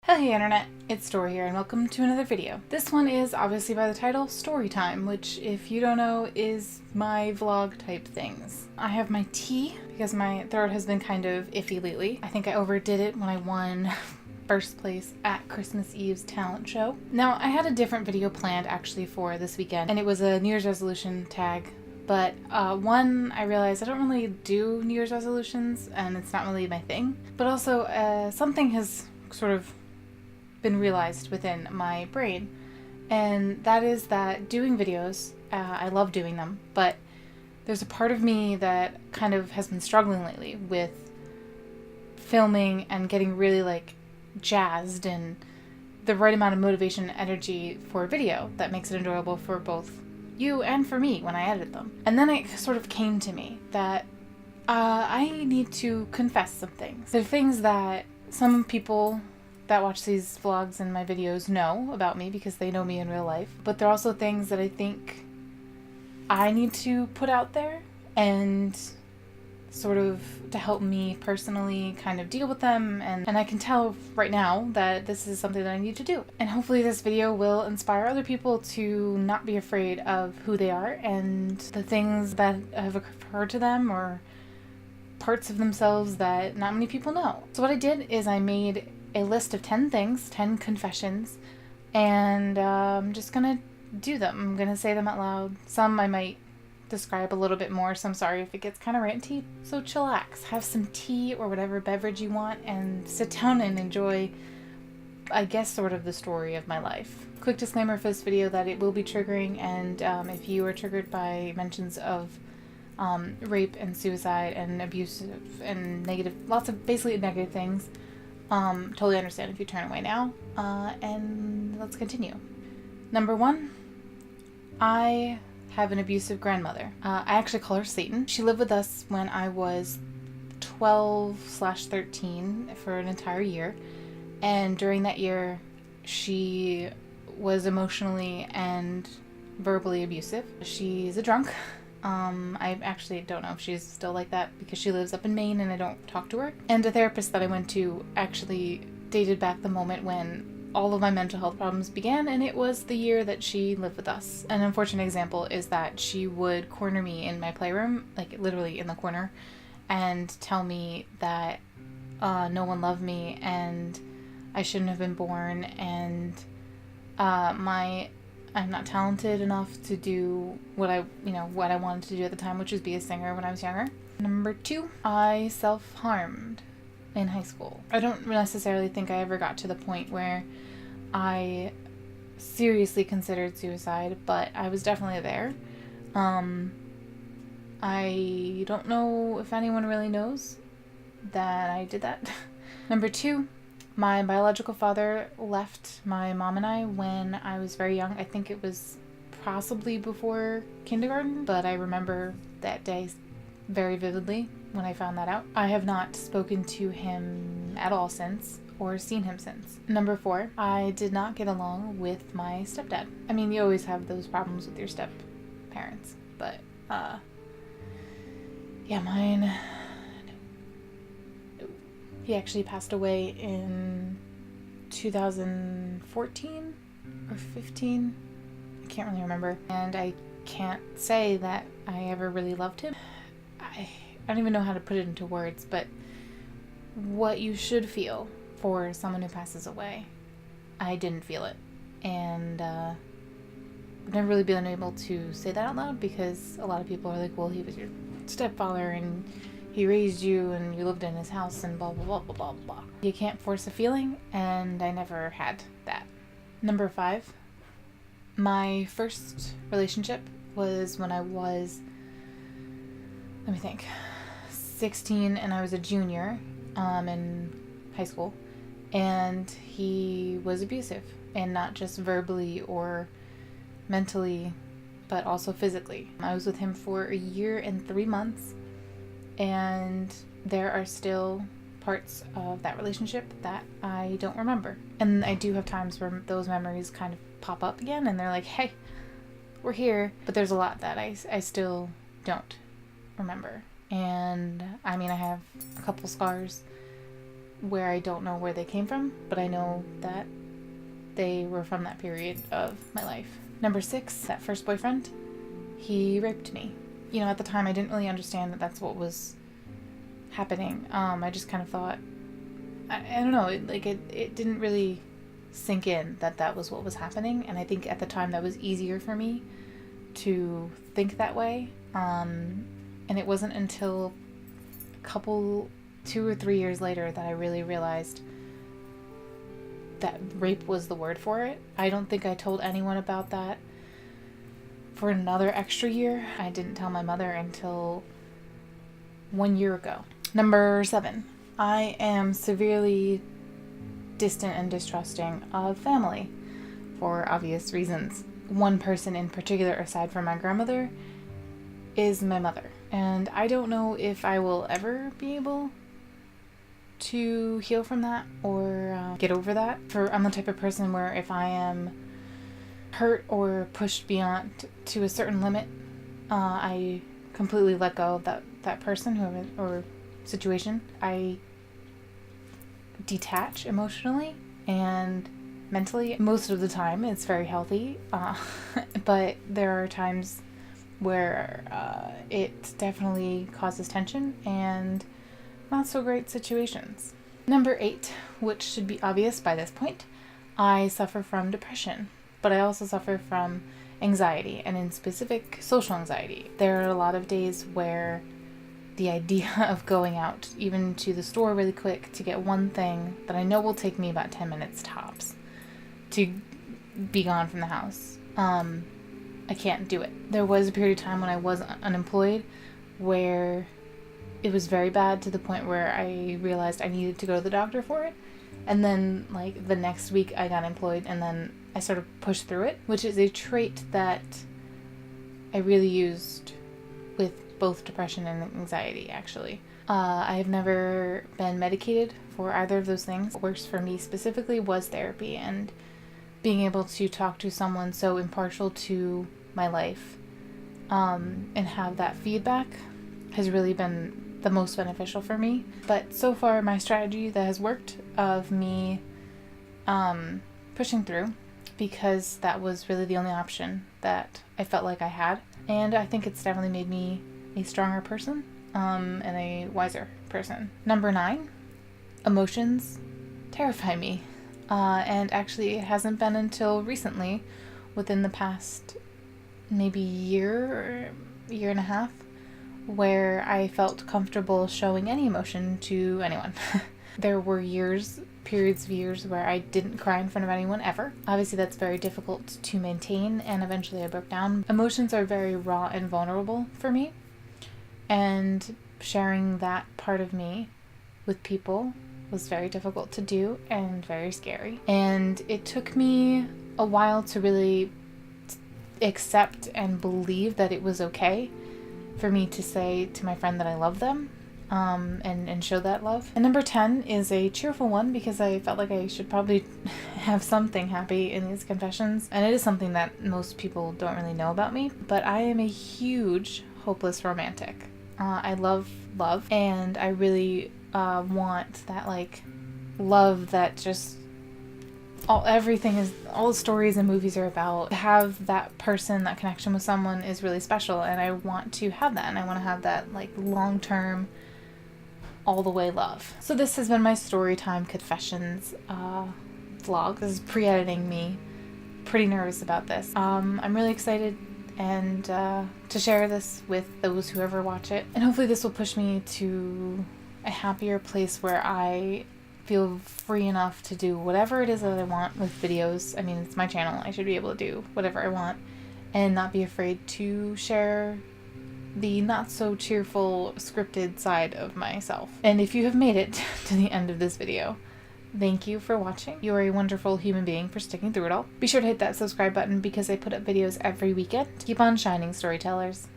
Hey internet, it's Stori here and welcome to another video. This one is obviously by the title Story Time, which if you don't know is my vlog type things. I have my tea because my throat has been kind of iffy lately. I think I overdid it when I won first place at Christmas Eve's talent show. Now I had a different video planned actually for this weekend and it was a New Year's resolution tag. But one, I realized I don't really do New Year's resolutions and it's not really my thing. But also something has sort of been realized within my brain, and that is that doing videos, I love doing them, but there's a part of me that kind of has been struggling lately with filming and getting really like jazzed and the right amount of motivation and energy for a video that makes it enjoyable for both you and for me when I edit them. And then it sort of came to me that I need to confess some things. There are things that some people that watch these vlogs and my videos know about me because they know me in real life, but there are also things that I think I need to put out there and sort of to help me personally kind of deal with them, and I can tell right now that this is something that I need to do. And hopefully this video will inspire other people to not be afraid of who they are and the things that have occurred to them or parts of themselves that not many people know. So what I did is I made a list of 10 things, 10 confessions, and I'm just gonna do them. I'm gonna say them out loud. Some I might describe a little bit more, so I'm sorry if it gets kind of ranty. So chillax, have some tea or whatever beverage you want, and sit down and enjoy, I guess, sort of the story of my life. Quick disclaimer for this video that it will be triggering, and if you are triggered by mentions of rape and suicide and abusive and negative, lots of basically negative things, totally understand if you turn away now, and let's continue. Number 1, I have an abusive grandmother. I actually call her Satan. She lived with us when I was 12/13 for an entire year, and during that year she was emotionally and verbally abusive. She's a drunk. I actually don't know if she's still like that because she lives up in Maine and I don't talk to her. And a therapist that I went to actually dated back the moment when all of my mental health problems began, and it was the year that she lived with us. An unfortunate example is that she would corner me in my playroom, like literally in the corner, and tell me that no one loved me and I shouldn't have been born, and I'm not talented enough to do what I wanted to do at the time, which was be a singer when I was younger. Number 2, I self-harmed in high school. I don't necessarily think I ever got to the point where I seriously considered suicide, but I was definitely there. I don't know if anyone really knows that I did that. Number 2, my biological father left my mom and I when I was very young. I think it was possibly before kindergarten, but I remember that day very vividly when I found that out. I have not spoken to him at all since, or seen him since. Number 4, I did not get along with my stepdad. I mean, you always have those problems with your step parents, but yeah, mine. He actually passed away in 2014 or 15. I can't really remember. And I can't say that I ever really loved him. I don't even know how to put it into words, but what you should feel for someone who passes away, I didn't feel it. And I've never really been able to say that out loud because a lot of people are like, well, he was your stepfather and he raised you and you lived in his house and blah, blah, blah, blah, blah, blah. You can't force a feeling, and I never had that. Number 5, my first relationship was when I was, 16, and I was a junior in high school, and he was abusive, and not just verbally or mentally, but also physically. I was with him for a year and 3 months. And there are still parts of that relationship that I don't remember. And I do have times where those memories kind of pop up again and they're like, hey, we're here. But there's a lot that I still don't remember. And I mean, I have a couple scars where I don't know where they came from, but I know that they were from that period of my life. Number 6, that first boyfriend, he raped me. You know, at the time I didn't really understand that that's what was happening. I just kind of thought, I don't know, it didn't really sink in that that was what was happening. And I think at the time that was easier for me to think that way. And it wasn't until a couple, 2 or 3 years later that I really realized that rape was the word for it. I don't think I told anyone about that for another extra year. I didn't tell my mother until 1 year ago. Number 7, I am severely distant and distrusting of family for obvious reasons. One person in particular, aside from my grandmother, is my mother. And I don't know if I will ever be able to heal from that or get over that. I'm the type of person where if I am hurt or pushed beyond to a certain limit, I completely let go of that person or situation. I detach emotionally and mentally. Most of the time it's very healthy, but there are times where it definitely causes tension and not so great situations. Number 8, which should be obvious by this point, I suffer from depression, but I also suffer from anxiety, and in specific, social anxiety. There are a lot of days where the idea of going out, even to the store really quick to get one thing that I know will take me about 10 minutes tops to be gone from the house, I can't do it. There was a period of time when I was unemployed where it was very bad to the point where I realized I needed to go to the doctor for it. And then the next week I got employed, and then I sort of pushed through it, which is a trait that I really used with both depression and anxiety, actually. I have never been medicated for either of those things. What works for me specifically was therapy, and being able to talk to someone so impartial to my life and have that feedback has really been the most beneficial for me. But so far, my strategy that has worked of me pushing through, because that was really the only option that I felt like I had. And I think it's definitely made me a stronger person and a wiser person. Number 9, emotions terrify me. And actually it hasn't been until recently, within the past maybe year and a half, where I felt comfortable showing any emotion to anyone. There were periods of years where I didn't cry in front of anyone ever. Obviously that's very difficult to maintain, and eventually I broke down. Emotions are very raw and vulnerable for me, and sharing that part of me with people was very difficult to do and very scary. And it took me a while to really accept and believe that it was okay for me to say to my friend that I love them, and show that love. And number 10 is a cheerful one, because I felt like I should probably have something happy in these confessions. And it is something that most people don't really know about me, but I am a huge hopeless romantic. I love love, and I really want that love that just all the stories and movies are about. To have that person, that connection with someone is really special, and I want to have that, and I want to have that long-term, all the way love. So this has been my story time confessions vlog. This is pre-editing me. Pretty nervous about this. I'm really excited and to share this with those who ever watch it, and hopefully this will push me to a happier place where I feel free enough to do whatever it is that I want with videos. I mean, it's my channel. I should be able to do whatever I want and not be afraid to share the not so cheerful scripted side of myself. And if you have made it to the end of this video, thank you for watching. You are a wonderful human being for sticking through it all. Be sure to hit that subscribe button, because I put up videos every weekend. Keep on shining, storytellers.